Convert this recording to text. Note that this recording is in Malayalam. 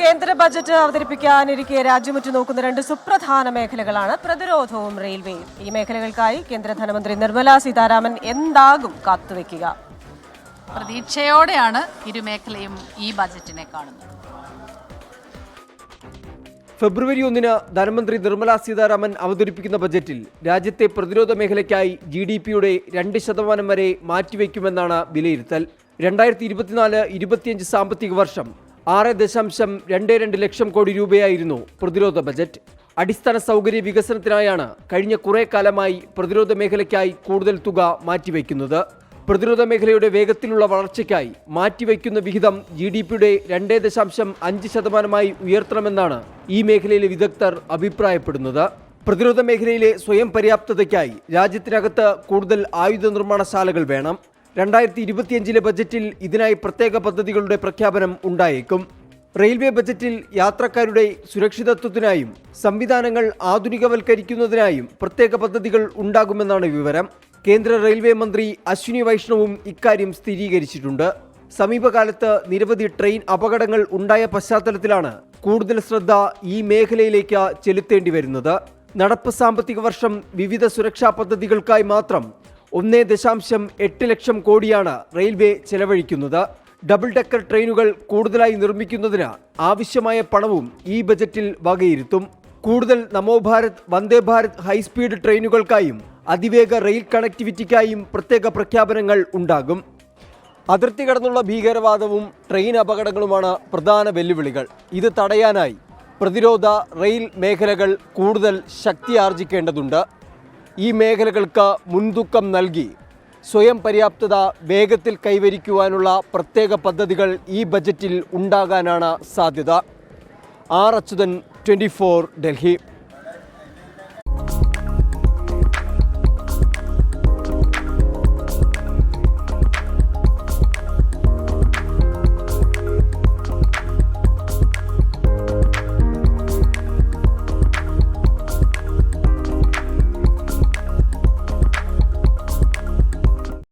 കേന്ദ്ര ബജറ്റ് അവതരിപ്പിക്കാനിരിക്കെ രാജ്യമുറ്റു നോക്കുന്ന രണ്ട് സുപ്രധാന മേഖലകളാണ് പ്രതിരോധവും റെയിൽവേയും. ഈ മേഖലകൾക്കായി കേന്ദ്ര ധനമന്ത്രി നിർമ്മല സീതാരാമൻ എന്താകും കാത്തുവെക്കുക? പ്രതീക്ഷയോടെയാണ് ഇരുമേഖലയും ഈ ബജറ്റിനെ കാണുന്നത്. ഫെബ്രുവരി 1 ധനമന്ത്രി നിർമ്മല സീതാരാമൻ അവതരിപ്പിക്കുന്ന ബജറ്റിൽ രാജ്യത്തെ പ്രതിരോധ മേഖലയ്ക്കായി GDP-യുടെ 2% വരെ മാറ്റിവെക്കുമെന്നാണ് വിലയിരുത്തൽ. 2024-25 സാമ്പത്തിക വർഷം 6.22 ലക്ഷം കോടി രൂപയായിരുന്നു പ്രതിരോധ ബജറ്റ്. അടിസ്ഥാന സൗകര്യ വികസനത്തിനായാണ് കഴിഞ്ഞ കുറെ കാലമായി പ്രതിരോധ മേഖലയ്ക്കായി കൂടുതൽ തുക മാറ്റിവെക്കുന്നത്. പ്രതിരോധ മേഖലയുടെ വേഗത്തിലുള്ള വളർച്ചയ്ക്കായി മാറ്റിവെക്കുന്ന വിഹിതം GDP-യുടെ 2.5% ഉയർത്തണമെന്നാണ് ഈ മേഖലയിലെ വിദഗ്ധർ അഭിപ്രായപ്പെടുന്നത്. പ്രതിരോധ മേഖലയിലെ സ്വയം പര്യാപ്തതയ്ക്കായി രാജ്യത്തിനകത്ത് കൂടുതൽ ആയുധ നിർമ്മാണശാലകൾ വേണം. 2025 ബജറ്റിൽ ഇതിനായി പ്രത്യേക പദ്ധതികളുടെ പ്രഖ്യാപനം ഉണ്ടായേക്കും. റെയിൽവേ ബജറ്റിൽ യാത്രക്കാരുടെ സുരക്ഷിതത്വത്തിനായും സംവിധാനങ്ങൾ ആധുനികവൽക്കരിക്കുന്നതിനായും പ്രത്യേക പദ്ധതികൾ ഉണ്ടാകുമെന്നാണ് വിവരം. കേന്ദ്ര റെയിൽവേ മന്ത്രി അശ്വിനി വൈഷ്ണവും ഇക്കാര്യം സ്ഥിരീകരിച്ചിട്ടുണ്ട്. സമീപകാലത്ത് നിരവധി ട്രെയിൻ അപകടങ്ങൾ ഉണ്ടായ പശ്ചാത്തലത്തിലാണ് കൂടുതൽ ശ്രദ്ധ ഈ മേഖലയിലേക്ക് ചെലുത്തേണ്ടി വരുന്നത്. നടപ്പ് സാമ്പത്തിക വർഷം വിവിധ സുരക്ഷാ പദ്ധതികൾക്കായി മാത്രം 1.8 ലക്ഷം കോടിയാണ് റെയിൽവേ ചെലവഴിക്കുന്നത്. ഡബിൾ ഡെക്കർ ട്രെയിനുകൾ കൂടുതലായി നിർമ്മിക്കുന്നതിന് ആവശ്യമായ പണവും ഈ ബജറ്റിൽ വകയിരുത്തും. കൂടുതൽ നമോ ഭാരത്, വന്ദേ ഭാരത് ഹൈസ്പീഡ് ട്രെയിനുകൾക്കായും അതിവേഗ റെയിൽ കണക്ടിവിറ്റിക്കായും പ്രത്യേക പ്രഖ്യാപനങ്ങൾ ഉണ്ടാകും. അതിർത്തി കടന്നുള്ള ഭീകരവാദവും ട്രെയിൻ അപകടങ്ങളുമാണ് പ്രധാന വെല്ലുവിളികൾ. ഇത് തടയാനായി പ്രതിരോധ റെയിൽ മേഖലകൾ കൂടുതൽ ശക്തിയാർജിക്കേണ്ടതുണ്ട്. ഈ മേഖലകൾക്ക് മുൻതൂക്കം നൽകി സ്വയം പര്യാപ്തത വേഗത്തിൽ കൈവരിക്കുവാനുള്ള പ്രത്യേക പദ്ധതികൾ ഈ ബജറ്റിൽ ഉണ്ടാകാനാണ് സാധ്യത. ആർ അച്യുതൻ, 24 ഡൽഹി.